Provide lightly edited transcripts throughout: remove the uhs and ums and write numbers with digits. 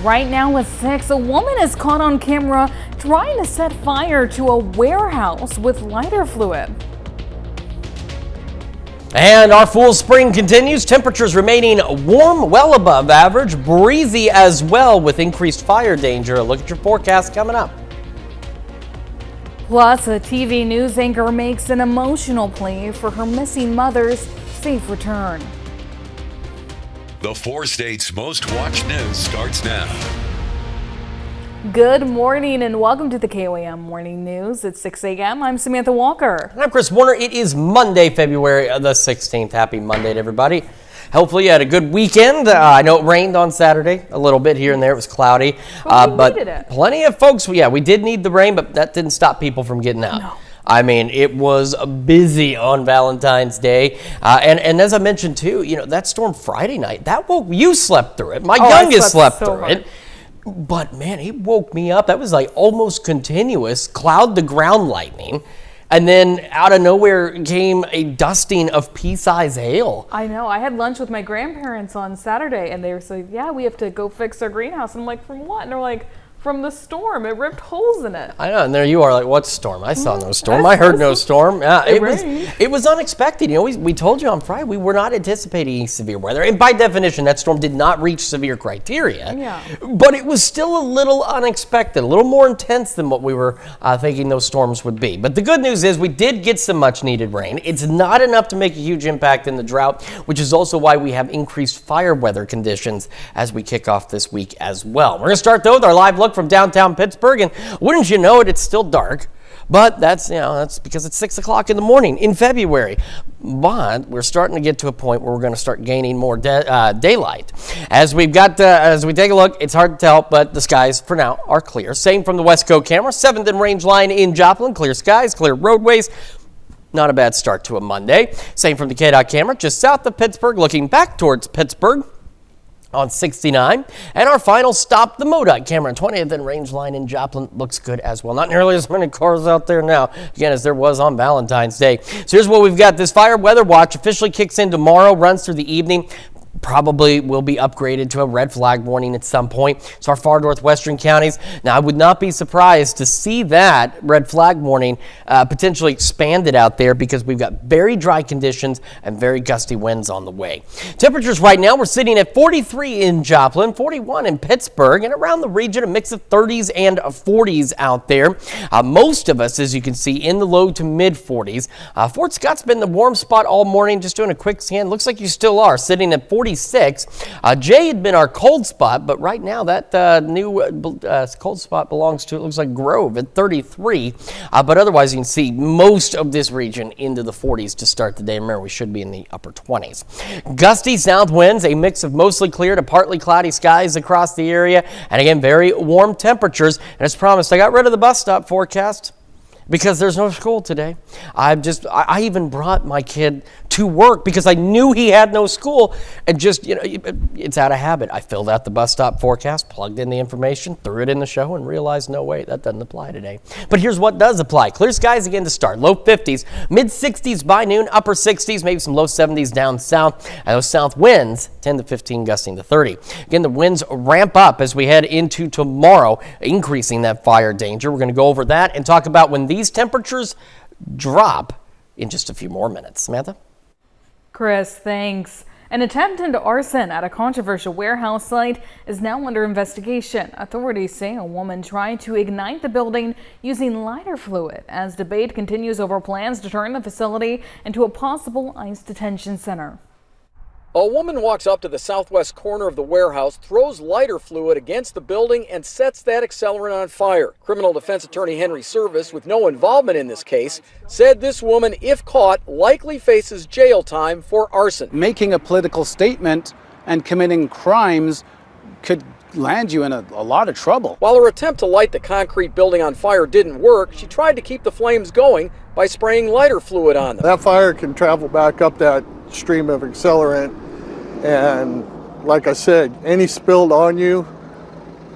Right now at 6, a woman is caught on camera trying to set fire to a warehouse with lighter fluid. And our full spring continues. Temperatures remaining warm, well above average, breezy as well with increased fire danger. A look at your forecast coming up. Plus, a TV news anchor makes an emotional plea for her missing mother's safe return. The 4 states' most watched news starts now. Good morning and welcome to the KOAM Morning News at 6 a.m. I'm Samantha Walker. And I'm Chris Warner. It is Monday, February the 16th. Happy Monday to everybody. Hopefully you had a good weekend. I know it rained on Saturday a little bit here and there. It was cloudy. But we needed it. Plenty of folks, we did need the rain, but that didn't stop people from getting out. No. I mean, it was busy on Valentine's Day. And as I mentioned, too, that storm Friday night, you slept through it. My youngest slept through it. But, man, it woke me up. That was like almost continuous cloud to ground lightning. And then out of nowhere came a dusting of pea-sized hail. I know. I had lunch with my grandparents on Saturday, and they were saying, yeah, we have to go fix our greenhouse. And I'm like, from what? And they're like, from the storm. It ripped holes in it. I know, and there you are like, what storm? I saw no storm. I heard no storm. Yeah, it was unexpected. We told you on Friday we were not anticipating severe weather. And by definition, that storm did not reach severe criteria. Yeah. But it was still a little unexpected, a little more intense than what we were thinking those storms would be. But the good news is we did get some much needed rain. It's not enough to make a huge impact in the drought, which is also why we have increased fire weather conditions as we kick off this week as well. We're going to start though with our live look from downtown Pittsburgh, and wouldn't you know it, it's still dark, but that's because it's 6 o'clock in the morning in February. But we're starting to get to a point where we're going to start gaining more daylight. As we take a look, it's hard to tell, but the skies for now are clear. Same from the West Coast camera, 7th and Range line in Joplin, clear skies, clear roadways. Not a bad start to a Monday. Same from the KDOT camera, just south of Pittsburgh, looking back towards Pittsburgh on 69. And our final stop, the MoDOT camera, 20th and Range line in Joplin, looks good as well. Not nearly as many cars out there now, again, as there was on Valentine's Day. So here's what we've got. This fire weather watch officially kicks in tomorrow, runs through the evening. Probably will be upgraded to a red flag warning at some point. So our far northwestern counties. Now, I would not be surprised to see that red flag warning potentially expanded out there because we've got very dry conditions and very gusty winds on the way. Temperatures right now, we're sitting at 43 in Joplin, 41 in Pittsburgh, and around the region, a mix of 30s and 40s out there. Most of us, as you can see, in the low to mid 40s. Fort Scott's been the warm spot all morning. Just doing a quick scan. Looks like you still are sitting at 46. Jay had been our cold spot, but right now that new cold spot belongs to, it looks like Grove at 33. But otherwise, you can see most of this region into the 40s to start the day. Remember, we should be in the upper 20s. Gusty south winds, a mix of mostly clear to partly cloudy skies across the area. And again, very warm temperatures. And as promised, I got rid of the bus stop forecast because there's no school today. I even brought my kid to work because I knew he had no school, and it's out of habit. I filled out the bus stop forecast, plugged in the information, threw it in the show, and realized, no, wait, that doesn't apply today. But here's what does apply. Clear skies again to start. Low 50s, mid 60s by noon, upper 60s, maybe some low 70s down south. And those south winds, 10 to 15 gusting to 30. Again, the winds ramp up as we head into tomorrow, increasing that fire danger. We're going to go over that and talk about when these temperatures drop in just a few more minutes. Samantha? Chris, thanks. An attempt into arson at a controversial warehouse site is now under investigation. Authorities say a woman tried to ignite the building using lighter fluid as debate continues over plans to turn the facility into a possible ICE detention center. A woman walks up to the southwest corner of the warehouse, throws lighter fluid against the building, and sets that accelerant on fire. Criminal defense attorney Henry Service, with no involvement in this case, said this woman, if caught, likely faces jail time for arson. Making a political statement and committing crimes could land you in a lot of trouble. While her attempt to light the concrete building on fire didn't work, she tried to keep the flames going by spraying lighter fluid on them. That fire can travel back up that stream of accelerant, and like I said, any spilled on you,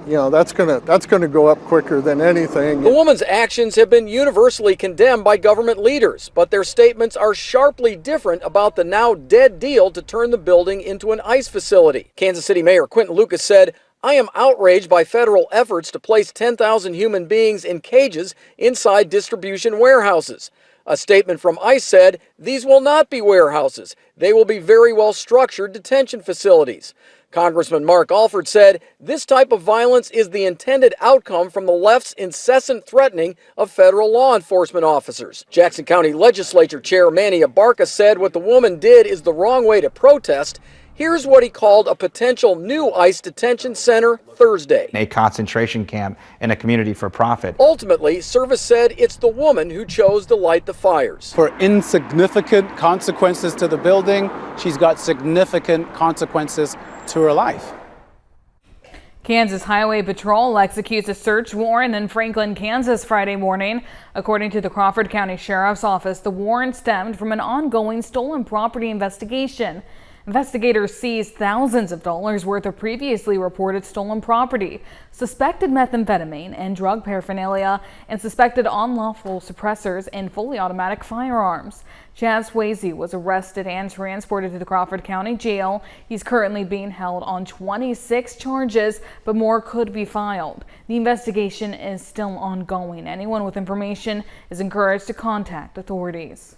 that's gonna go up quicker than anything. The woman's actions have been universally condemned by government leaders, but their statements are sharply different about the now dead deal to turn the building into an ICE facility. Kansas City Mayor Quentin Lucas said, "I am outraged by federal efforts to place 10,000 human beings in cages inside distribution warehouses." A statement from ICE said, "These will not be warehouses. They will be very well structured detention facilities." Congressman Mark Alford said, "This type of violence is the intended outcome from the left's incessant threatening of federal law enforcement officers." Jackson County Legislature Chair Manny Abarca said what the woman did is the wrong way to protest. Here's what he called a potential new ICE detention center Thursday. A concentration camp in a community for profit. Ultimately, Service said it's the woman who chose to light the fires. For insignificant consequences to the building, she's got significant consequences to her life. Kansas Highway Patrol executes a search warrant in Franklin, Kansas Friday morning. According to the Crawford County Sheriff's Office, the warrant stemmed from an ongoing stolen property investigation. Investigators seized thousands of dollars worth of previously reported stolen property, suspected methamphetamine and drug paraphernalia, and suspected unlawful suppressors and fully automatic firearms. Chaz Swayze was arrested and transported to the Crawford County Jail. He's currently being held on 26 charges, but more could be filed. The investigation is still ongoing. Anyone with information is encouraged to contact authorities.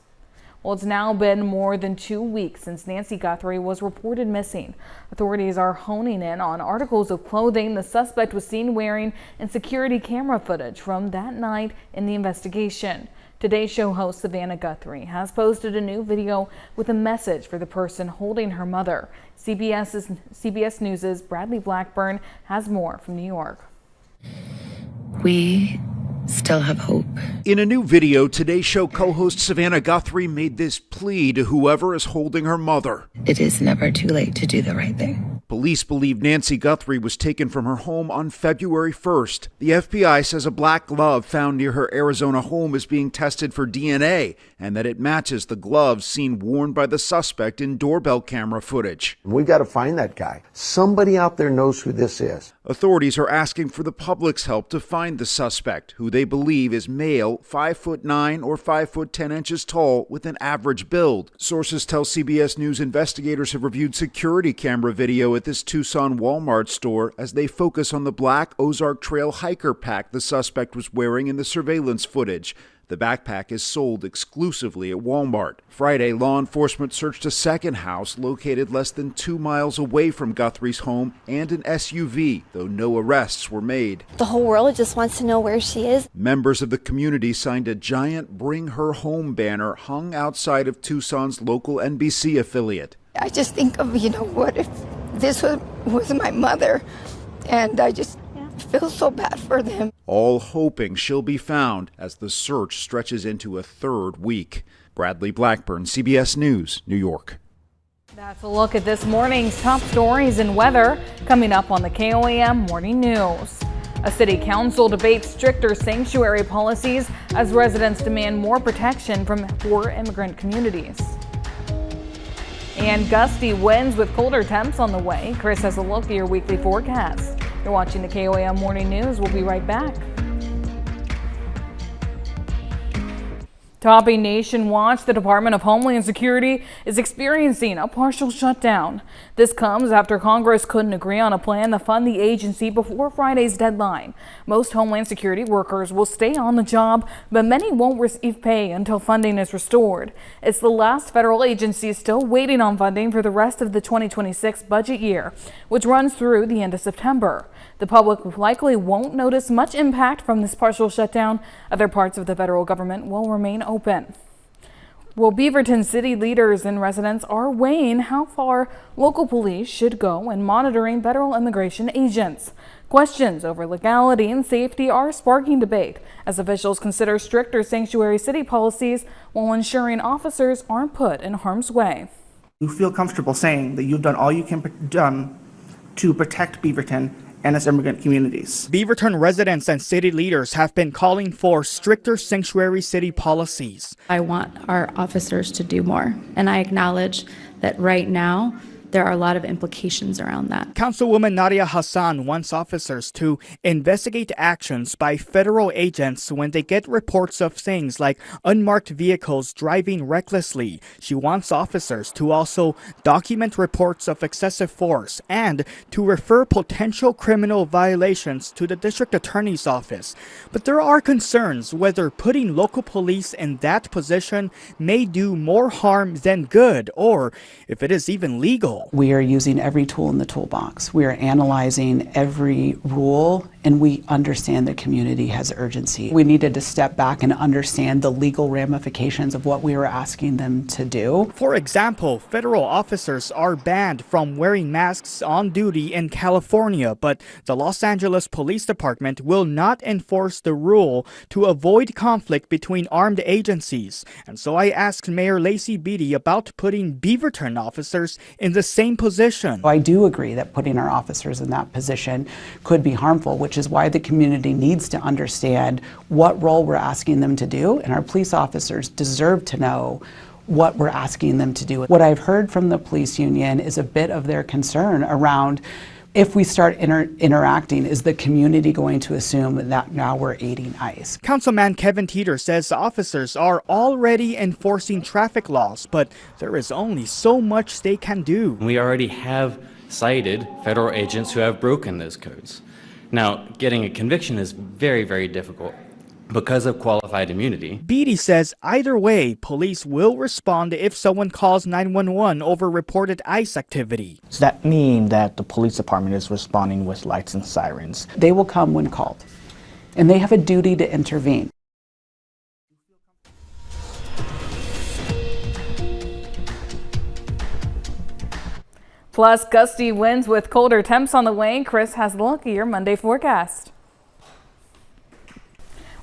Well, it's now been more than 2 weeks since Nancy Guthrie was reported missing. Authorities are honing in on articles of clothing the suspect was seen wearing and security camera footage from that night in the investigation. Today's show host Savannah Guthrie has posted a new video with a message for the person holding her mother. CBS News' Bradley Blackburn has more from New York. We still have hope. In a new video, Today's Show co-host Savannah Guthrie made this plea to whoever is holding her mother. It is never too late to do the right thing. Police believe Nancy Guthrie was taken from her home on February 1st. The FBI says a black glove found near her Arizona home is being tested for DNA and that it matches the gloves seen worn by the suspect in doorbell camera footage. We've got to find that guy. Somebody out there knows who this is. Authorities are asking for the public's help to find the suspect, who they believe is male, 5'9" or 5'10" tall, with an average build. Sources tell CBS News investigators have reviewed security camera video at this Tucson Walmart store as they focus on the black Ozark Trail hiker pack the suspect was wearing in the surveillance footage. The backpack is sold exclusively at Walmart. Friday, law enforcement searched a second house located less than 2 miles away from Guthrie's home and an SUV, though no arrests were made. The whole world just wants to know where she is. Members of the community signed a giant Bring Her Home banner hung outside of Tucson's local NBC affiliate. I just think of, what if this was my mother, and I just feel so bad for them. All hoping she'll be found as the search stretches into a third week. Bradley Blackburn, CBS News, New York. That's a look at this morning's top stories and weather coming up on the KOAM Morning News. A city council debates stricter sanctuary policies as residents demand more protection from poor immigrant communities. And gusty winds with colder temps on the way. Chris has a look at your weekly forecast. You're watching the KOAM Morning News. We'll be right back. Topping Nation Watch, the Department of Homeland Security is experiencing a partial shutdown. This comes after Congress couldn't agree on a plan to fund the agency before Friday's deadline. Most Homeland Security workers will stay on the job, but many won't receive pay until funding is restored. It's the last federal agency still waiting on funding for the rest of the 2026 budget year, which runs through the end of September. The public likely won't notice much impact from this partial shutdown. Other parts of the federal government will remain open. Well, Beaverton city leaders and residents are weighing how far local police should go in monitoring federal immigration agents. Questions over legality and safety are sparking debate as officials consider stricter sanctuary city policies while ensuring officers aren't put in harm's way. You feel comfortable saying that you've done all you can to protect Beaverton and its immigrant communities. Beaverton residents and city leaders have been calling for stricter sanctuary city policies. I want our officers to do more, and I acknowledge that right now there are a lot of implications around that. Councilwoman Nadia Hassan wants officers to investigate actions by federal agents when they get reports of things like unmarked vehicles driving recklessly. She wants officers to also document reports of excessive force and to refer potential criminal violations to the district attorney's office. But there are concerns whether putting local police in that position may do more harm than good, or if it is even legal. We are using every tool in the toolbox. We are analyzing every rule, and we understand the community has urgency. We needed to step back and understand the legal ramifications of what we were asking them to do. For example, federal officers are banned from wearing masks on duty in California, but the Los Angeles Police Department will not enforce the rule to avoid conflict between armed agencies. And so I asked Mayor Lacey Beatty about putting Beaverton officers in the same position. I do agree that putting our officers in that position could be harmful, which is why the community needs to understand what role we're asking them to do, and our police officers deserve to know what we're asking them to do. What I've heard from the police union is a bit of their concern around, if we start interacting, is the community going to assume that now we're aiding ICE? Councilman Kevin Teeter says officers are already enforcing traffic laws, but there is only so much they can do. We already have cited federal agents who have broken those codes. Now, getting a conviction is very, very difficult because of qualified immunity. Beatty says either way, police will respond if someone calls 911 over reported ICE activity. Does that mean that the police department is responding with lights and sirens? They will come when called, and they have a duty to intervene. Plus, gusty winds with colder temps on the way. Chris has the look at your Monday forecast.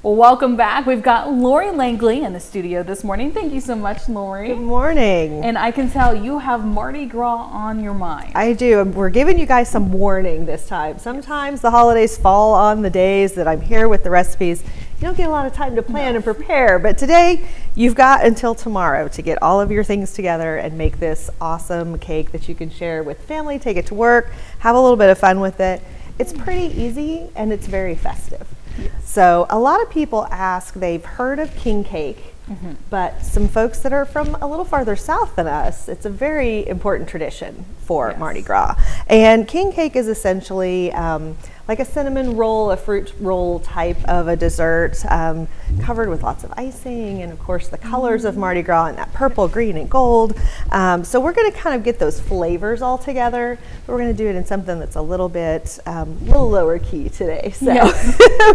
Well, welcome back. We've got Lori Langley in the studio this morning. Thank you so much, Lori. Good morning. And I can tell you have Mardi Gras on your mind. I do. We're giving you guys some warning this time. Sometimes the holidays fall on the days that I'm here with the recipes. You don't get a lot of time to plan and prepare, but today you've got until tomorrow to get all of your things together and make this awesome cake that you can share with family, take it to work, have a little bit of fun with it. It's pretty easy and it's very festive. Yes. So a lot of people ask, they've heard of king cake, but some folks that are from a little farther south than us, it's a very important tradition for Mardi Gras. And king cake is essentially like a cinnamon roll, a fruit roll type of a dessert, covered with lots of icing and of course the colors of Mardi Gras and that purple, green, and gold. So we're going to kind of get those flavors all together, but we're going to do it in something that's a little bit little lower key today. So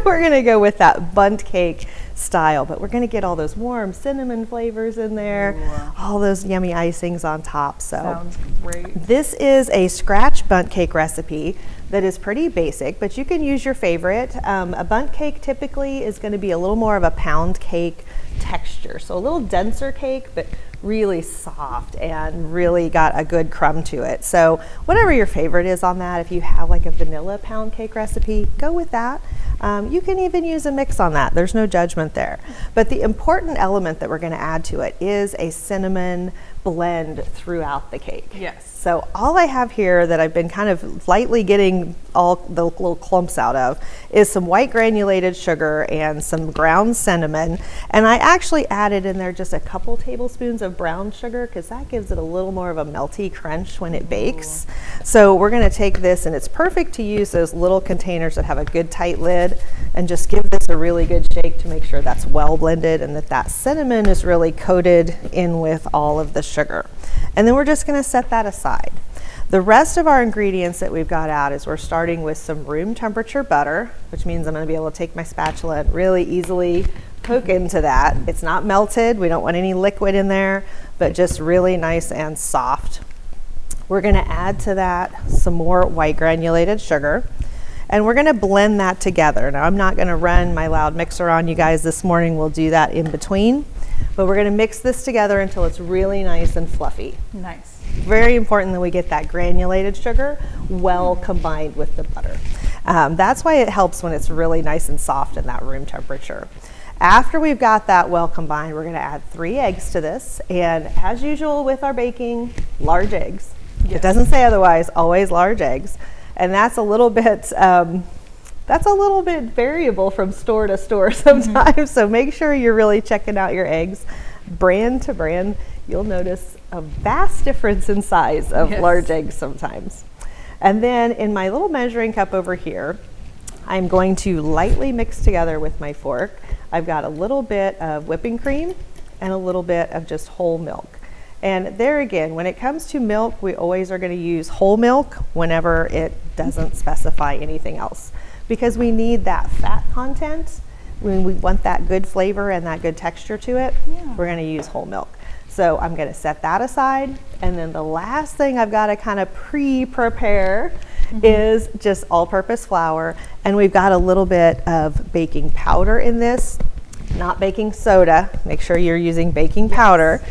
we're going to go with that bundt cake style, but we're going to get all those warm cinnamon flavors in there, all those yummy icings on top. So sounds great. This is a scratch bundt cake recipe that is pretty basic, but you can use your favorite. A bundt cake typically is going to be a little more of a pound cake texture, so a little denser cake, but really soft and really got a good crumb to it. So whatever your favorite is on that, if you have like a vanilla pound cake recipe, go with that. You can even use a mix on that. There's no judgment there. But the important element that we're going to add to it is a cinnamon blend throughout the cake. Yes. So all I have here that I've been kind of lightly getting all the little clumps out of is some white granulated sugar and some ground cinnamon. And I actually added in there just a couple tablespoons of brown sugar because that gives it a little more of a melty crunch when it bakes. So we're going to take this, and it's perfect to use those little containers that have a good tight lid, and just give this a really good shake to make sure that's well blended and that cinnamon is really coated in with all of the sugar. And then we're just going to set that aside. The rest of our ingredients that we've got out is we're starting with some room temperature butter, which means I'm going to be able to take my spatula and really easily poke into that. It's not melted. We don't want any liquid in there, but just really nice and soft. We're going to add to that some more white granulated sugar, and we're going to blend that together. Now, I'm not going to run my loud mixer on you guys this morning. We'll do that in between, but we're going to mix this together until it's really nice and fluffy. Nice. Very important that we get that granulated sugar well combined with the butter. That's why it helps when it's really nice and soft in that room temperature. After we've got that well combined, we're going to add 3 eggs to this, and as usual with our baking, large eggs. It doesn't say otherwise, always large eggs. And that's a little bit variable from store to store sometimes. So make sure you're really checking out your eggs brand to brand. You'll notice a vast difference in size of large eggs sometimes. And then in my little measuring cup over here, I'm going to lightly mix together with my fork. I've got a little bit of whipping cream and a little bit of just whole milk. And there again, when it comes to milk, we always are going to use whole milk whenever it doesn't specify anything else, because we need that fat content. When we want that good flavor and that good texture to it, we're going to use whole milk. So I'm going to set that aside. And then the last thing I've got to kind of pre-prepare is just all-purpose flour. And we've got a little bit of baking powder in this, not baking soda. Make sure you're using baking powder.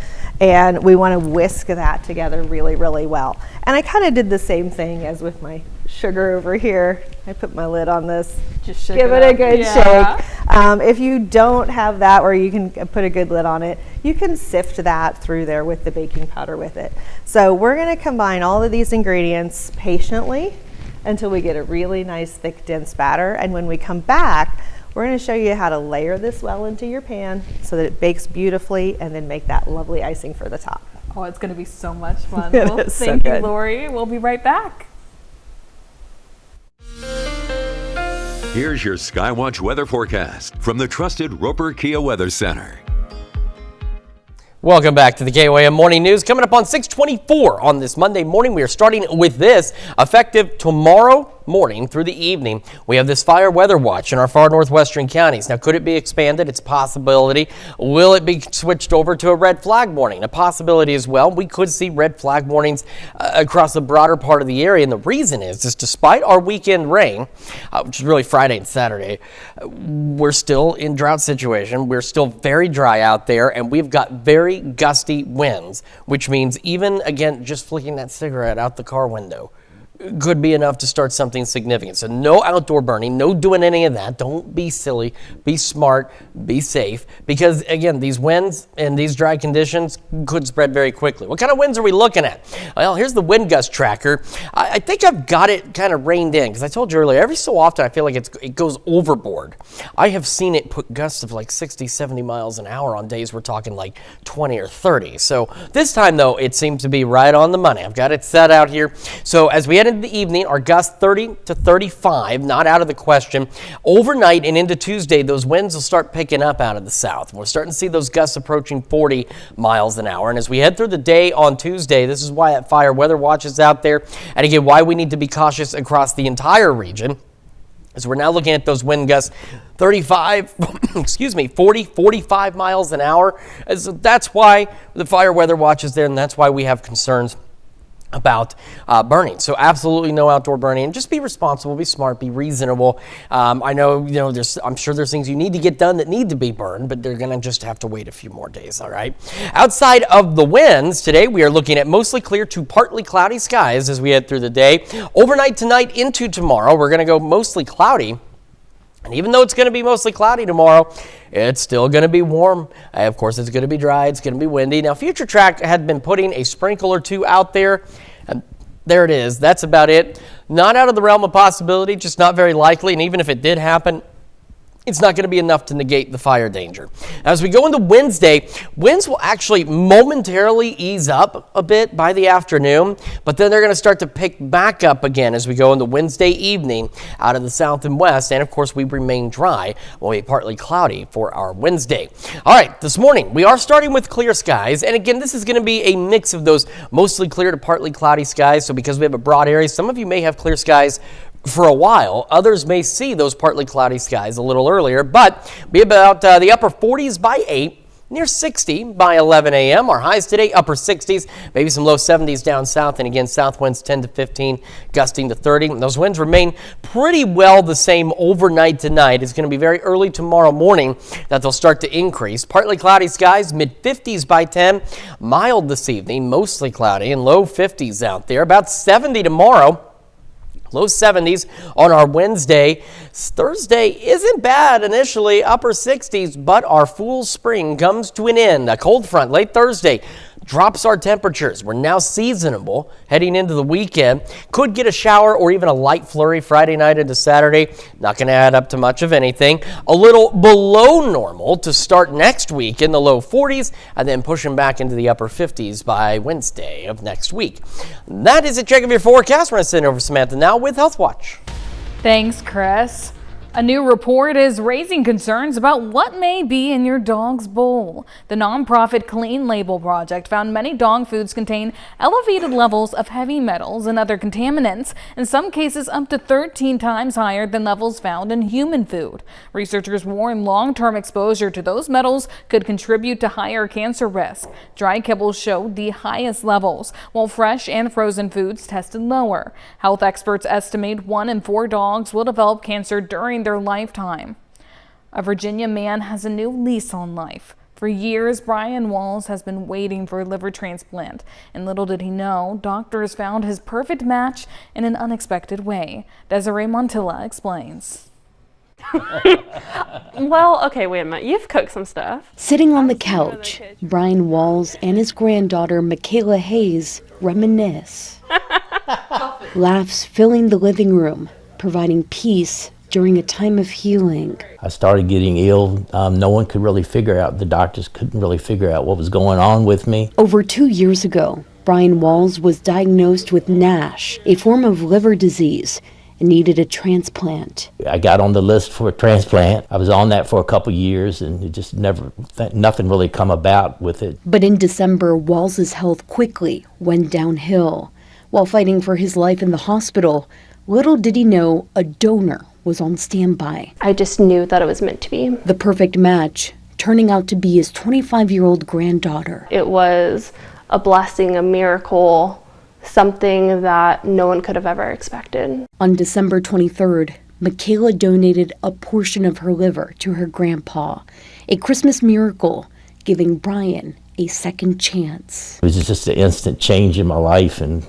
And we want to whisk that together really, really well. And I kind of did the same thing as with my sugar over here. I put my lid on this, just give it a good shake. If you don't have that, or you can put a good lid on it, you can sift that through there with the baking powder with it. So we're going to combine all of these ingredients patiently until we get a really nice thick dense batter. And when we come back, we're going to show you how to layer this well into your pan so that it bakes beautifully, and then make that lovely icing for the top. Oh, it's going to be so much fun. It Well, is so thank you, good. Lori. We'll be right back. Here's your Skywatch weather forecast from the trusted Roper Kia Weather Center. Welcome back to the KOAM Morning News. Coming up on 6:24 on this Monday morning, we are starting with this. Effective tomorrow morning through the evening, we have this fire weather watch in our far northwestern counties. Now, could it be expanded? It's a possibility. Will it be switched over to a red flag warning? A possibility as well. We could see red flag warnings across a broader part of the area. And the reason is despite our weekend rain, which is really Friday and Saturday, we're still in drought situation. We're still very dry out there, and we've got very gusty winds, which means even, again, just flicking that cigarette out the car window could be enough to start something significant. So no outdoor burning, no doing any of that. Don't be silly, be smart, be safe, because again, these winds and these dry conditions could spread very quickly. What kind of winds are we looking at? Well, here's the wind gust tracker. I think I've got it kind of reined in, because I told you earlier, every so often I feel like it goes overboard. I have seen it put gusts of like 60, 70 miles an hour on days we're talking like 20 or 30. So this time though, it seems to be right on the money. I've got it set out here. So as we head into the evening, our gusts 30 to 35, not out of the question. Overnight and into Tuesday, those winds will start picking up out of the south. We're starting to see those gusts approaching 40 miles an hour. And as we head through the day on Tuesday, this is why that fire weather watch is out there. And again, why we need to be cautious across the entire region. As we're now looking at those wind gusts 35, 40, 45 miles an hour. So that's why the fire weather watch is there, and that's why we have concerns about burning. So absolutely no outdoor burning. And just be responsible, be smart, be reasonable. I know, I'm sure there's things you need to get done that need to be burned, but they're going to just have to wait a few more days, all right? Outside of the winds, today we are looking at mostly clear to partly cloudy skies as we head through the day. Overnight tonight into tomorrow, we're going to go mostly cloudy. And even though it's going to be mostly cloudy tomorrow, it's still going to be warm. Of course, it's going to be dry. It's going to be windy. Now, Future Track had been putting a sprinkle or two out there, and there it is. That's about it. Not out of the realm of possibility, just not very likely. And even if it did happen, it's not going to be enough to negate the fire danger. As we go into Wednesday, winds will actually momentarily ease up a bit by the afternoon, but then they're going to start to pick back up again as we go into Wednesday evening out of the south and west. And of course, we remain dry. Will be partly cloudy for our Wednesday. All right, this morning we are starting with clear skies. And again, this is going to be a mix of those mostly clear to partly cloudy skies. So because we have a broad area, some of you may have clear skies for a while. Others may see those partly cloudy skies a little earlier, but be about the upper 40s by 8, near 60 by 11 a.m. Our highs today, upper 60s, maybe some low 70s down south, and again, south winds 10 to 15, gusting to 30. And those winds remain pretty well the same overnight tonight. It's going to be very early tomorrow morning that they'll start to increase. Partly cloudy skies, mid 50s by 10, mild this evening, mostly cloudy, and low 50s out there. About 70 tomorrow. Low 70s on our Wednesday. Thursday isn't bad initially, upper 60s, but our fool spring comes to an end. A cold front late Thursday drops our temperatures. We're now seasonable heading into the weekend. Could get a shower or even a light flurry Friday night into Saturday. Not going to add up to much of anything. A little below normal to start next week in the low 40s and then pushing back into the upper 50s by Wednesday of next week. That is a check of your forecast. We're going to send over to Samantha now with Health Watch. Thanks, Chris. A new report is raising concerns about what may be in your dog's bowl. The nonprofit Clean Label Project found many dog foods contain elevated levels of heavy metals and other contaminants, in some cases up to 13 times higher than levels found in human food. Researchers warn long-term exposure to those metals could contribute to higher cancer risk. Dry kibbles showed the highest levels, while fresh and frozen foods tested lower. Health experts estimate 1 in 4 dogs will develop cancer during their lifetime. A Virginia man has a new lease on life. For years, Brian Walls has been waiting for a liver transplant, and little did he know, doctors found his perfect match in an unexpected way. Desiree Montilla explains. Well, okay, wait a minute. You've cooked some stuff. Sitting on the couch, Brian Walls and his granddaughter, Michaela Hayes, reminisce. Laughs filling the living room, providing peace during a time of healing. I started getting ill. No one could really figure out, the doctors couldn't really figure out what was going on with me. Over 2 years ago, Brian Walls was diagnosed with NASH, a form of liver disease, and needed a transplant. I got on the list for a transplant. I was on that for a couple years, and it just nothing really come about with it. But in December, Walls' health quickly went downhill. While fighting for his life in the hospital, little did he know a donor was on standby. I just knew that it was meant to be. The perfect match, turning out to be his 25-year-old granddaughter. It was a blessing, a miracle, something that no one could have ever expected. On December 23rd, Michaela donated a portion of her liver to her grandpa, a Christmas miracle, giving Brian a second chance. It was just an instant change in my life, and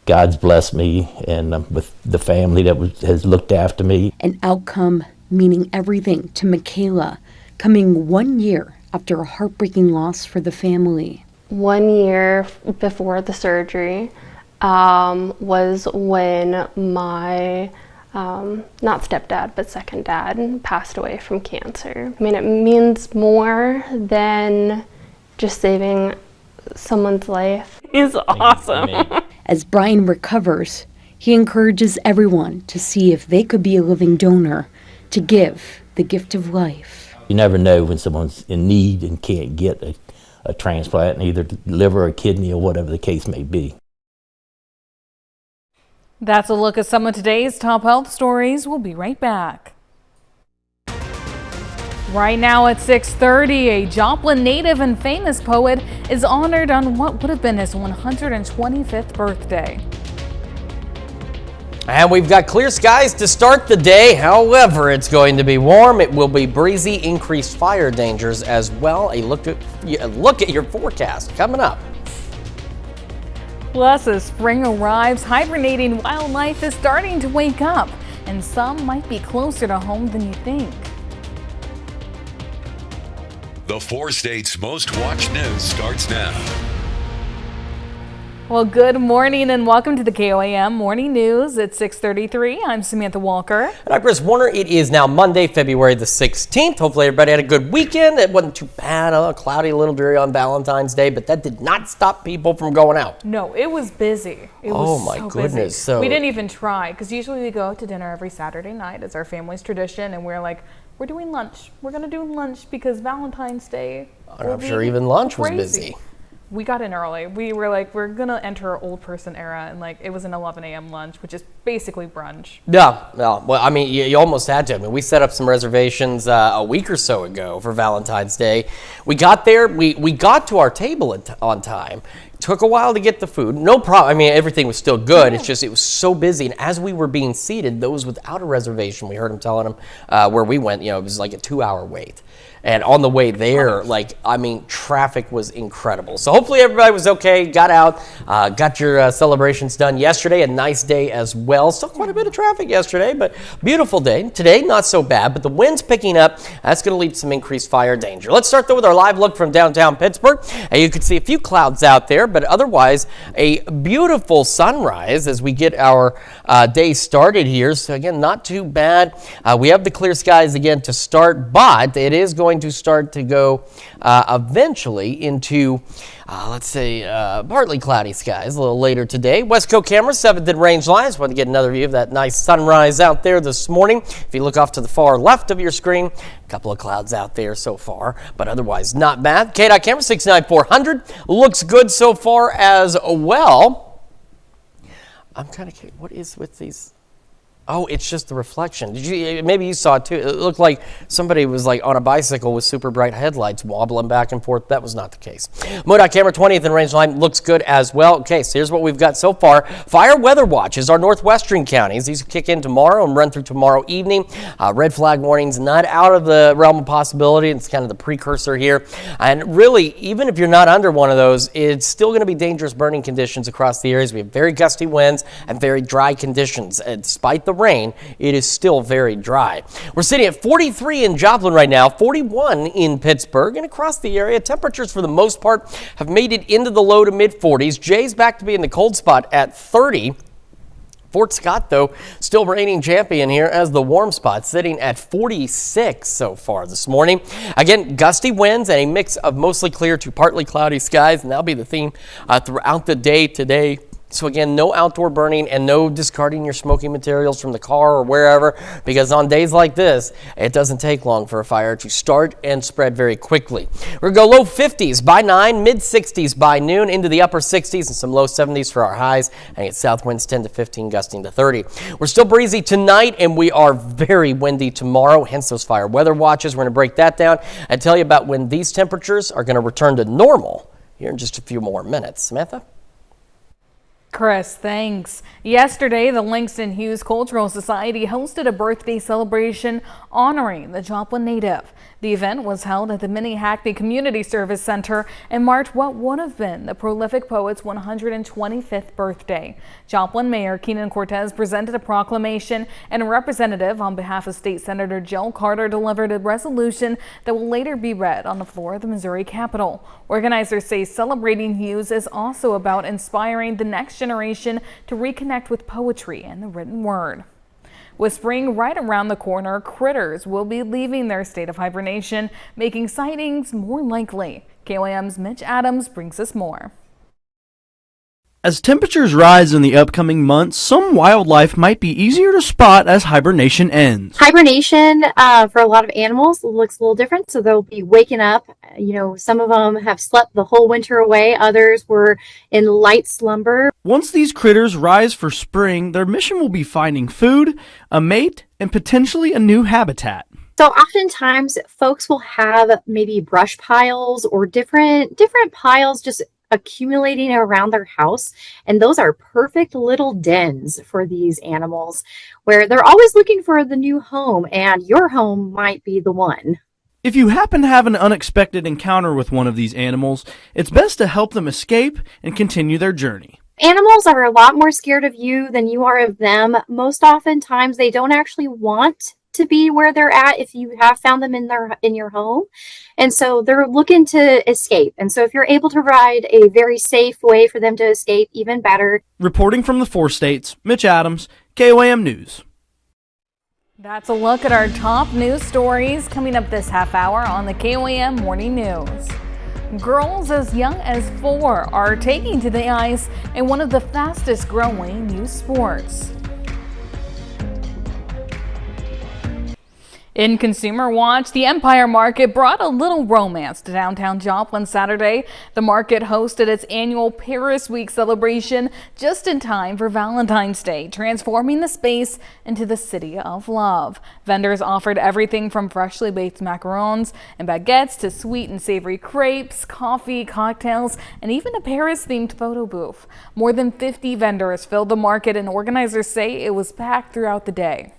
God's blessed me, and with the family that has looked after me. An outcome meaning everything to Michaela, coming 1 year after a heartbreaking loss for the family. 1 year before the surgery was when my, not stepdad, but second dad passed away from cancer. I mean, it means more than just saving someone's life. It's awesome. As Brian recovers, he encourages everyone to see if they could be a living donor, to give the gift of life. You never know when someone's in need and can't get a transplant, either liver or kidney or whatever the case may be. That's a look at some of today's top health stories. We'll be right back. Right now at 6:30, a Joplin native and famous poet is honored on what would have been his 125th birthday. And we've got clear skies to start the day. However, it's going to be warm. It will be breezy, increased fire dangers as well. A look at your forecast coming up. Plus, as spring arrives, hibernating wildlife is starting to wake up, and some might be closer to home than you think. The 4 states' most watched news starts now. Well, good morning and welcome to the KOAM Morning News at 6:33. I'm Samantha Walker. And I'm Chris Warner. It is now Monday, February the 16th. Hopefully everybody had a good weekend. It wasn't too bad, cloudy, a little dreary on Valentine's Day, but that did not stop people from going out. No, it was busy. It oh was my so goodness. Busy. So we didn't even try, because usually we go out to dinner every Saturday night. It's our family's tradition, and we're like, we're doing lunch. We're going to do lunch because Valentine's Day. I'm sure even lunch was busy. We got in early. We were like, we're going to enter our old person era, and like it was an 11 a.m. lunch, which is basically brunch. Yeah. Well, I mean, you almost had to. I mean, we set up some reservations a week or so ago for Valentine's Day. We got there. We got to our table on time. Took a while to get the food. No problem. I mean, everything was still good. It's just it was so busy. And as we were being seated, those without a reservation, we heard him telling them where we went, it was like a 2-hour wait. And on the way there, traffic was incredible. So hopefully everybody was okay, got out, got your celebrations done yesterday. A nice day as well. Still quite a bit of traffic yesterday, but beautiful day. Today, not so bad, but the wind's picking up. That's going to lead to some increased fire danger. Let's start though with our live look from downtown Pittsburgh. You can see a few clouds out there, but otherwise a beautiful sunrise as we get our day started here. So again, not too bad. We have the clear skies again to start, but it is going to start to go eventually into partly cloudy skies a little later today. West Coast camera, 7th and range lines. Want to get another view of that nice sunrise out there this morning. If you look off to the far left of your screen, a couple of clouds out there so far, but otherwise not bad. KDOT camera, 69400. Looks good so far as well. I'm kind of curious, what is with these? Oh, it's just the reflection. Maybe you saw it too. It looked like somebody was like on a bicycle with super bright headlights wobbling back and forth. That was not the case. MoDOT camera, 20th and range line, looks good as well. Okay, so here's what we've got so far. Fire weather watches are northwestern counties. These kick in tomorrow and run through tomorrow evening. Red flag warnings not out of the realm of possibility. It's kind of the precursor here. And really, even if you're not under one of those, it's still going to be dangerous burning conditions across the areas. We have very gusty winds and very dry conditions. And despite the rain, it is still very dry. We're sitting at 43 in Joplin right now, 41 in Pittsburgh, and across the area, temperatures for the most part have made it into the low to mid 40s. Jay's back to be in the cold spot at 30. Fort Scott, though, still reigning champion here as the warm spot, sitting at 46 so far this morning. Again, gusty winds and a mix of mostly clear to partly cloudy skies, and that'll be the theme throughout the day today. So again, no outdoor burning and no discarding your smoking materials from the car or wherever, because on days like this, it doesn't take long for a fire to start and spread very quickly. We're going to go low 50s by 9, mid 60s by noon, into the upper 60s and some low 70s for our highs, and it's south winds 10 to 15, gusting to 30. We're still breezy tonight, and we are very windy tomorrow, hence those fire weather watches. We're going to break that down and tell you about when these temperatures are going to return to normal here in just a few more minutes. Samantha? Chris, thanks. Yesterday, the Langston Hughes Cultural Society hosted a birthday celebration honoring the Joplin native. The event was held at the Mini Hackney Community Service Center and marked what would have been the prolific poet's 125th birthday. Joplin Mayor Keenan Cortez presented a proclamation, and a representative on behalf of State Senator Jill Carter delivered a resolution that will later be read on the floor of the Missouri Capitol. Organizers say celebrating Hughes is also about inspiring the next generation to reconnect with poetry and the written word. With spring right around the corner, critters will be leaving their state of hibernation, making sightings more likely. KOAM's Mitch Adams brings us more. As temperatures rise in the upcoming months, some wildlife might be easier to spot as hibernation ends. Hibernation for a lot of animals looks a little different, so they'll be waking up. Some of them have slept the whole winter away, others were in light slumber. Once these critters rise for spring, their mission will be finding food, a mate, and potentially a new habitat. So oftentimes folks will have maybe brush piles or different piles just accumulating around their house, and those are perfect little dens for these animals where they're always looking for the new home, and your home might be the one. If you happen to have an unexpected encounter with one of these animals, it's best to help them escape and continue their journey. Animals are a lot more scared of you than you are of them. Most oftentimes they don't actually want to be where they're at if you have found them in your home, and so they're looking to escape. And so if you're able to provide a very safe way for them to escape, even better. Reporting from the 4 states, Mitch Adams, KOAM News. That's a look at our top news stories coming up this half hour on the KOAM Morning News. Girls as young as 4 are taking to the ice in one of the fastest growing youth sports. In Consumer Watch, the Empire Market brought a little romance to downtown Joplin Saturday. The market hosted its annual Paris Week celebration just in time for Valentine's Day, transforming the space into the city of love. Vendors offered everything from freshly baked macarons and baguettes to sweet and savory crepes, coffee, cocktails, and even a Paris-themed photo booth. More than 50 vendors filled the market, and organizers say it was packed throughout the day.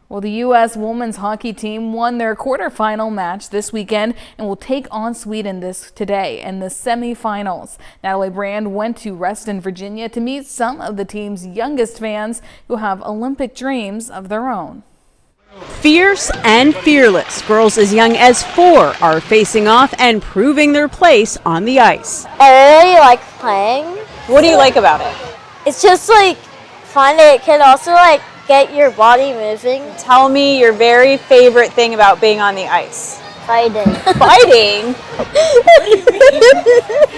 Well, the U.S. women's hockey team won their quarterfinal match this weekend and will take on Sweden today in the semifinals. Natalie Brand went to Reston, Virginia to meet some of the team's youngest fans who have Olympic dreams of their own. Fierce and fearless, girls as young as 4 are facing off and proving their place on the ice. I really like playing. What do you like about it? It's just like fun. It can also like get your body moving. Tell me your very favorite thing about being on the ice. Fighting. Fighting?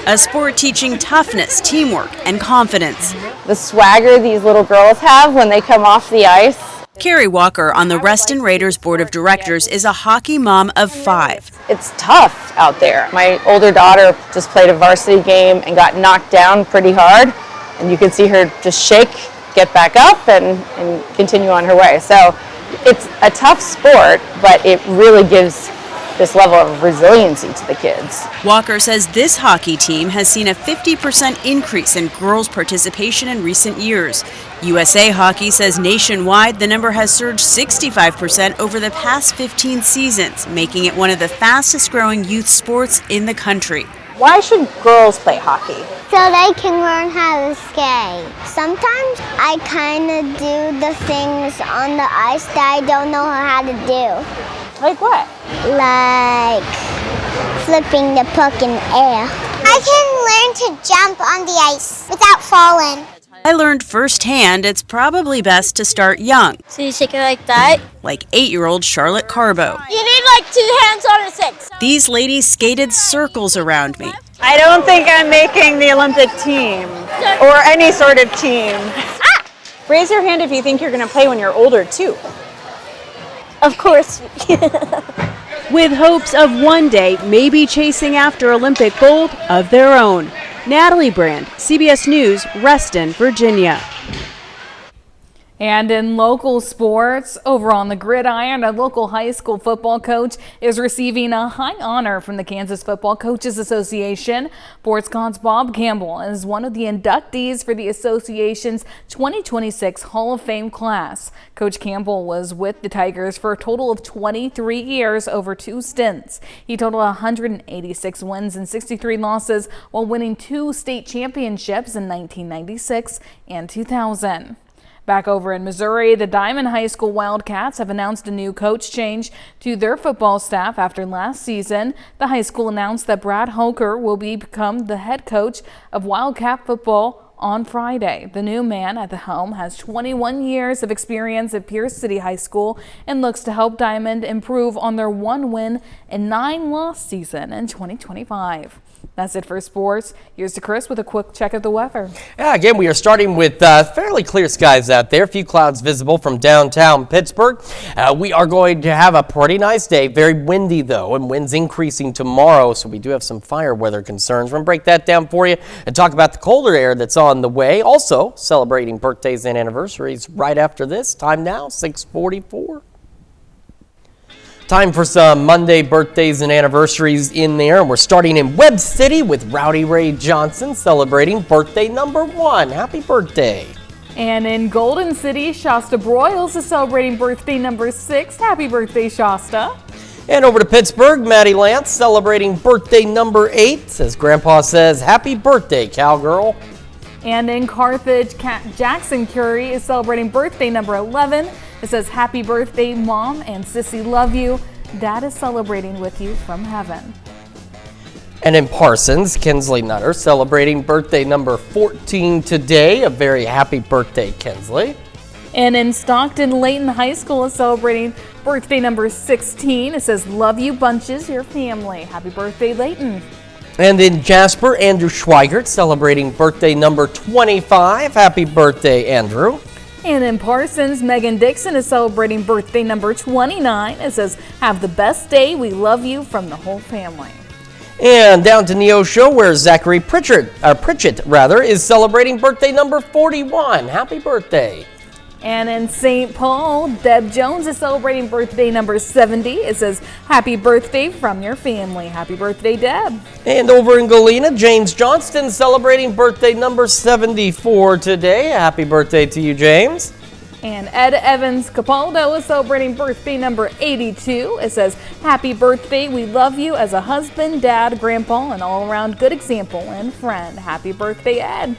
A sport teaching toughness, teamwork, and confidence. The swagger these little girls have when they come off the ice. Carrie Walker on the Reston Raiders Board of Directors is a hockey mom of 5. It's tough out there. My older daughter just played a varsity game and got knocked down pretty hard, and you could see her just shake, get back up, and continue on her way. So it's a tough sport, but it really gives this level of resiliency to the kids. Walker says this hockey team has seen a 50% increase in girls' participation in recent years. USA Hockey says nationwide the number has surged 65% over the past 15 seasons, making it one of the fastest growing youth sports in the country. Why should girls play hockey? So they can learn how to skate. Sometimes I kind of do the things on the ice that I don't know how to do. Like what? Like flipping the puck in the air. I can learn to jump on the ice without falling. I learned firsthand it's probably best to start young. So you shake it like that? Like 8-year-old Charlotte Carbo. You need like 2 hands on a 6. These ladies skated circles around me. I don't think I'm making the Olympic team or any sort of team. Ah! Raise your hand if you think you're going to play when you're older too. Of course. With hopes of one day maybe chasing after Olympic gold of their own. Natalie Brand, CBS News, Reston, Virginia. And in local sports, over on the gridiron, a local high school football coach is receiving a high honor from the Kansas Football Coaches Association. Fort Scott's Bob Campbell is one of the inductees for the association's 2026 Hall of Fame class. Coach Campbell was with the Tigers for a total of 23 years over 2 stints. He totaled 186 wins and 63 losses while winning 2 state championships in 1996 and 2000. Back over in Missouri, the Diamond High School Wildcats have announced a new coach change to their football staff after last season. The high school announced that Brad Hoker will become the head coach of Wildcat football on Friday. The new man at the helm has 21 years of experience at Pierce City High School and looks to help Diamond improve on their 1-win and 9-loss season in 2025. That's it for sports. Here's to Chris with a quick check of the weather. Yeah, again, we are starting with fairly clear skies out there. A few clouds visible from downtown Pittsburgh. We are going to have a pretty nice day. Very windy, though, and winds increasing tomorrow, so we do have some fire weather concerns. We're going to break that down for you and talk about the colder air that's on the way. Also, celebrating birthdays and anniversaries right after this. Time now, 6:44. Time for some Monday birthdays and anniversaries in there. And we're starting in Webb City with Rowdy Ray Johnson celebrating birthday number 1. Happy birthday. And in Golden City, Shasta Broyles is celebrating birthday number 6. Happy birthday, Shasta. And over to Pittsburgh, Maddie Lance celebrating birthday number 8. As Grandpa says, happy birthday, cowgirl. And in Carthage, Jackson Curry is celebrating birthday number 11. It says, happy birthday, Mom and Sissy, love you. Dad is celebrating with you from heaven. And in Parsons, Kinsley Nutter celebrating birthday number 14 today. A very happy birthday, Kinsley. And in Stockton, Layton High School is celebrating birthday number 16. It says, love you bunches, your family. Happy birthday, Layton. And in Jasper, Andrew Schweigert celebrating birthday number 25. Happy birthday, Andrew. And in Parsons, Megan Dixon is celebrating birthday number 29. It says, have the best day. We love you from the whole family. And down to Neosho, where Zachary Pritchett is celebrating birthday number 41. Happy birthday. And in St. Paul, Deb Jones is celebrating birthday number 70. It says, happy birthday from your family. Happy birthday, Deb. And over in Galena, James Johnston celebrating birthday number 74 today. Happy birthday to you, James. And Ed Evans Capaldo is celebrating birthday number 82. It says, happy birthday. We love you as a husband, dad, grandpa, and all-around good example and friend. Happy birthday, Ed.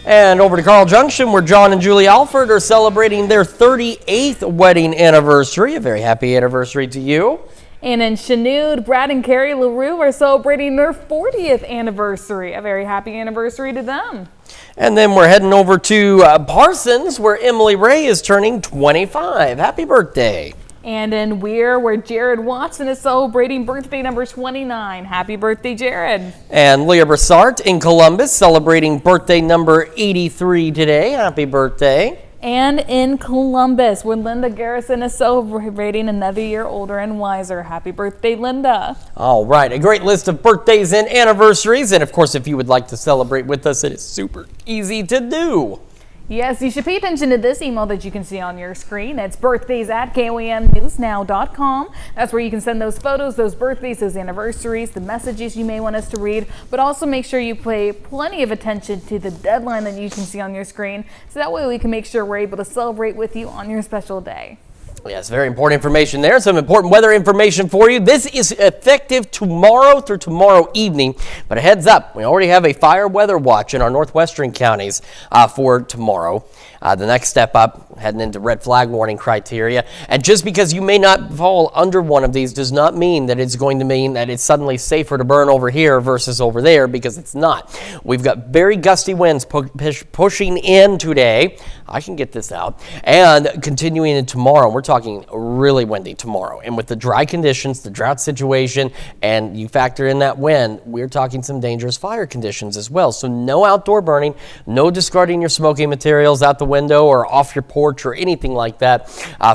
And over to Carl Junction, where John and Julie Alford are celebrating their 38th wedding anniversary. A very happy anniversary to you. And in Chanute, Brad and Carrie LaRue are celebrating their 40th anniversary. A very happy anniversary to them. And then we're heading over to Parsons, where Emily Ray is turning 25. Happy birthday. And in Weir, where Jared Watson is celebrating birthday number 29. Happy birthday, Jared. And Leah Brassart in Columbus celebrating birthday number 83 today. Happy birthday. And in Columbus, where Linda Garrison is celebrating another year older and wiser. Happy birthday, Linda. All right, a great list of birthdays and anniversaries. And of course, if you would like to celebrate with us, it is super easy to do. Yes, you should pay attention to this email that you can see on your screen. It's birthdays@komnewsnow.com. That's where you can send those photos, those birthdays, those anniversaries, the messages you may want us to read, but also make sure you pay plenty of attention to the deadline that you can see on your screen, so that way we can make sure we're able to celebrate with you on your special day. Yes, very important information there. Some important weather information for you. This is effective tomorrow through tomorrow evening, but a heads up, we already have a fire weather watch in our northwestern counties for tomorrow. The next step up, heading into red flag warning criteria. And just because you may not fall under one of these does not mean that it's going to mean that it's suddenly safer to burn over here versus over there, because it's not. We've got very gusty winds pushing in today. I can get this out. And continuing in tomorrow, we're talking really windy tomorrow. And with the dry conditions, the drought situation, and you factor in that wind, we're talking some dangerous fire conditions as well. So no outdoor burning, no discarding your smoking materials out the window or off your porch or anything like that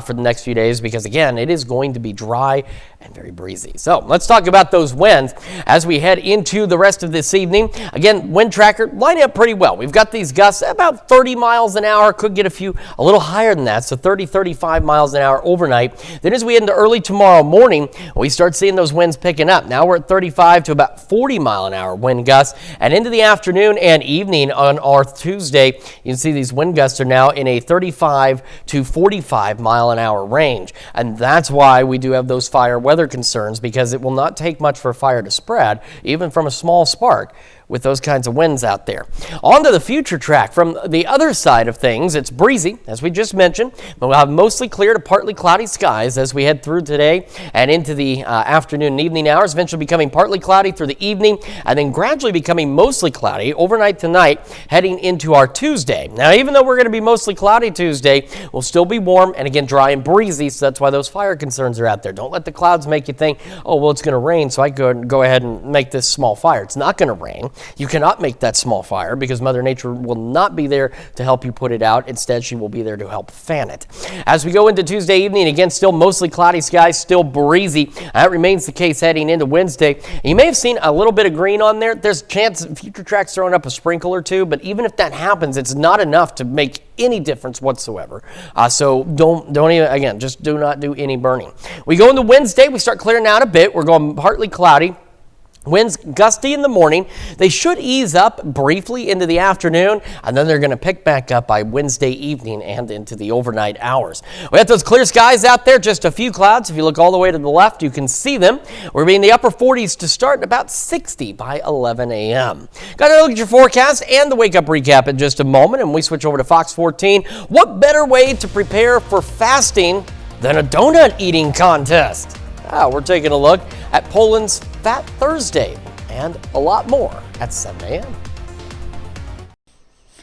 for the next few days, because again, it is going to be dry and very breezy. So let's talk about those winds as we head into the rest of this evening. Again, wind tracker lining up pretty well. We've got these gusts about 30 miles an hour, could get a little higher than that, so 30, 35 miles an hour overnight. Then as we head into early tomorrow morning, we start seeing those winds picking up. Now we're at 35 to about 40 mile an hour wind gusts, and into the afternoon and evening on our Tuesday, you can see these wind gusts are now in a 35 to 45 mile an hour range. And that's why we do have those fire weather concerns, because it will not take much for a fire to spread, even from a small spark, with those kinds of winds out there. On to the future track. From the other side of things, it's breezy, as we just mentioned, but we'll have mostly clear to partly cloudy skies as we head through today and into the afternoon and evening hours, eventually becoming partly cloudy through the evening, and then gradually becoming mostly cloudy overnight tonight, heading into our Tuesday. Now, even though we're going to be mostly cloudy Tuesday, we'll still be warm and again dry and breezy, so that's why those fire concerns are out there. Don't let the clouds make you think, oh, well, it's going to rain, so I go ahead and make this small fire. It's not going to rain. You cannot make that small fire, because Mother Nature will not be there to help you put it out. Instead, she will be there to help fan it. As we go into Tuesday evening, again, still mostly cloudy skies, still breezy. That remains the case heading into Wednesday. You may have seen a little bit of green on there. There's a chance future track's throwing up a sprinkle or two, but even if that happens, it's not enough to make any difference whatsoever. So don't even, again, just do not do any burning. We go into Wednesday, we start clearing out a bit. We're going partly cloudy. Winds gusty in the morning. They should ease up briefly into the afternoon, and then they're going to pick back up by Wednesday evening and into the overnight hours. We have those clear skies out there, just a few clouds. If you look all the way to the left, you can see them. We're in the upper 40s to start, about 60 by 11 a.m. Got to look at your forecast and the wake-up recap in just a moment, and we switch over to Fox 14. What better way to prepare for fasting than a donut eating contest? We're taking a look at Poland's Fat Thursday and a lot more at 7 a.m.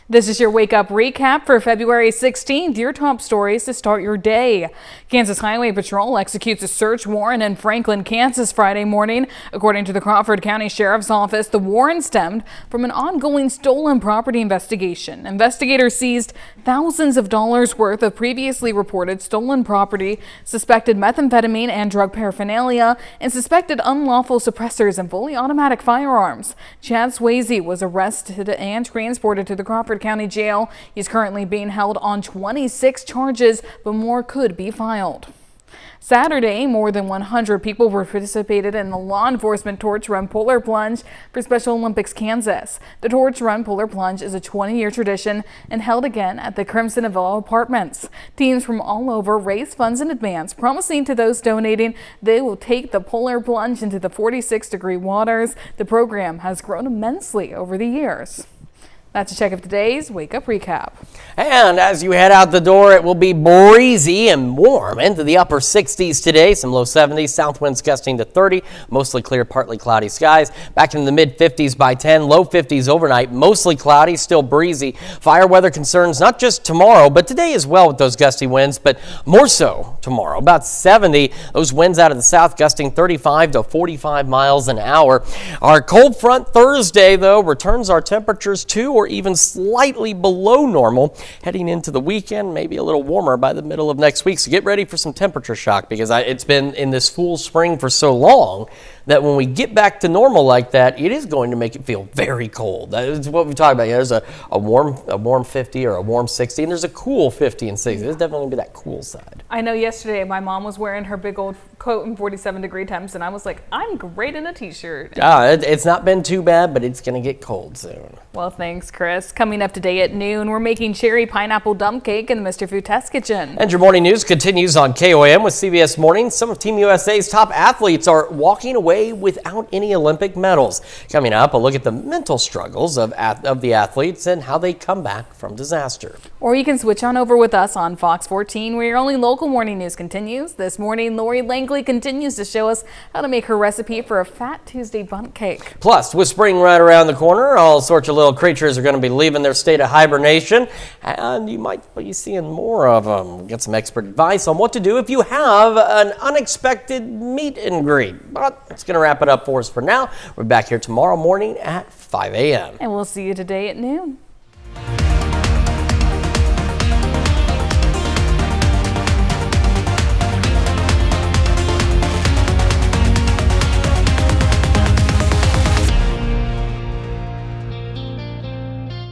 This is your Wake Up recap for February 16th. Your top stories to start your day. Kansas Highway Patrol executes a search warrant in Franklin, Kansas Friday morning. According to the Crawford County Sheriff's Office, the warrant stemmed from an ongoing stolen property investigation. Investigators seized thousands of dollars worth of previously reported stolen property, suspected methamphetamine and drug paraphernalia, and suspected unlawful suppressors and fully automatic firearms. Chad Swayze was arrested and transported to the Crawford County Jail. He's currently being held on 26 charges, but more could be filed. Saturday, more than 100 people participated in the law enforcement Torch Run Polar Plunge for Special Olympics Kansas. The Torch Run Polar Plunge is a 20-year tradition and held again at the Crimson Avila Apartments. Teams from all over raise funds in advance, promising to those donating they will take the polar plunge into the 46-degree waters. The program has grown immensely over the years. That's a check of today's Wake Up Recap. And as you head out the door, it will be breezy and warm into the upper 60s today. Some low 70s, south winds gusting to 30, mostly clear, partly cloudy skies. Back in the mid 50s by 10, low 50s overnight, mostly cloudy, still breezy. Fire weather concerns not just tomorrow, but today as well with those gusty winds, but more so tomorrow. About 70, those winds out of the south gusting 35 to 45 miles an hour. Our cold front Thursday, though, returns our temperatures to or even slightly below normal heading into the weekend, maybe a little warmer by the middle of next week. So get ready for some temperature shock because it's been in this full spring for so long that when we get back to normal like that, it is going to make it feel very cold. That is what we talk about. Yeah, there's a warm 50 or a warm 60, and there's a cool 50 and 60. There's definitely going to be that cool side. I know yesterday my mom was wearing her big old coat in 47-degree temps, and I was like, I'm great in a t-shirt. It's not been too bad, but it's going to get cold soon. Well, thanks, Chris. Coming up today at noon, we're making cherry pineapple dump cake in the Mr. Food Test Kitchen. And your morning news continues on KOM with CBS Mornings. Some of Team USA's top athletes are walking away without any Olympic medals. Coming up, a look at the mental struggles of the athletes and how they come back from disaster. Or you can switch on over with us on Fox 14, where your only local morning news continues. This morning, Lori Langley continues to show us how to make her recipe for a Fat Tuesday bundt cake. Plus, with spring right around the corner, all sorts of little creatures are going to be leaving their state of hibernation, and you might be seeing more of them. Get some expert advice on what to do if you have an unexpected meet and greet. But it's going to wrap it up for us for now. We're back here tomorrow morning at 5 a.m. And we'll see you today at noon.